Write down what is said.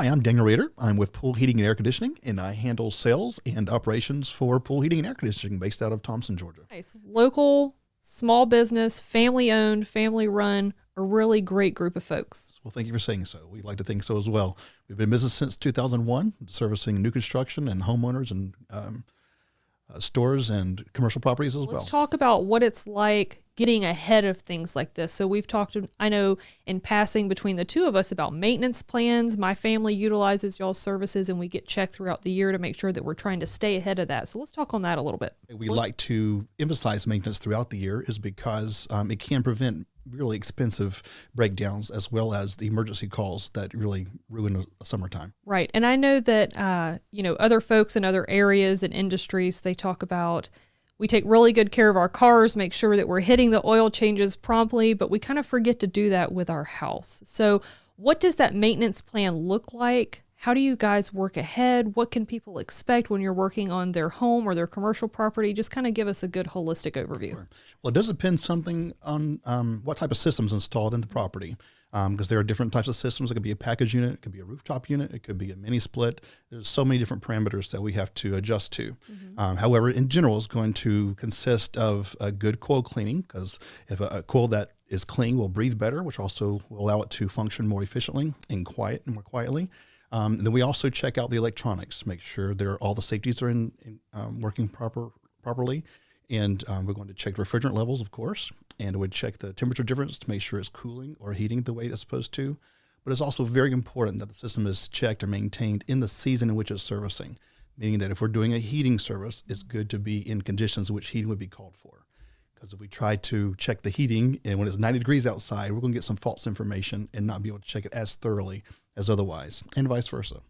Hi, I'm Daniel Rader. I'm with Pool Heating and Air Conditioning, and I handle sales and operations for Pool Heating and Air Conditioning based out of Thompson, Georgia. Nice. Local, small business, family owned, family run, a really great group of folks. Well, thank you for saying so. We'd like to think so as well. We've been in business since 2001, servicing new construction and homeowners and stores and commercial properties as well. Let's talk about what it's like getting ahead of things like this. So we've talked, I know, in passing between the two of us about maintenance plans. My family utilizes y'all's services, and we get checked throughout the year to make sure that we're trying to stay ahead of that. So let's talk on that a little bit. We like to emphasize maintenance throughout the year is because it can prevent really expensive breakdowns as well as the emergency calls that really ruin the summertime. Right. And I know that, other folks in other areas and industries, they talk about we take really good care of our cars, make sure that we're hitting the oil changes promptly, but we kind of forget to do that with our house. So what does that maintenance plan look like? How do you guys work ahead? What can people expect when you're working on their home or their commercial property? Just kind of give us a good holistic overview. Sure. Well, it does depend something on what type of system's installed in the property, because there are different types of systems. It could be a package unit, it could be a rooftop unit, it could be a mini split. There's so many different parameters that we have to adjust to. However, in general, it's going to consist of a good coil cleaning, because if a coil that is clean will breathe better, which also will allow it to function more efficiently and more quietly. Then we also check out the electronics, make sure all the safeties are in working properly. And we're going to check the refrigerant levels, of course, and we'd check the temperature difference to make sure it's cooling or heating the way it's supposed to. But it's also very important that the system is checked or maintained in the season in which it's servicing, meaning that if we're doing a heating service, it's good to be in conditions in which heating would be called for. Because if we try to check the heating and when it's 90 degrees outside, we're going to get some false information and not be able to check it as thoroughly as otherwise, and vice versa.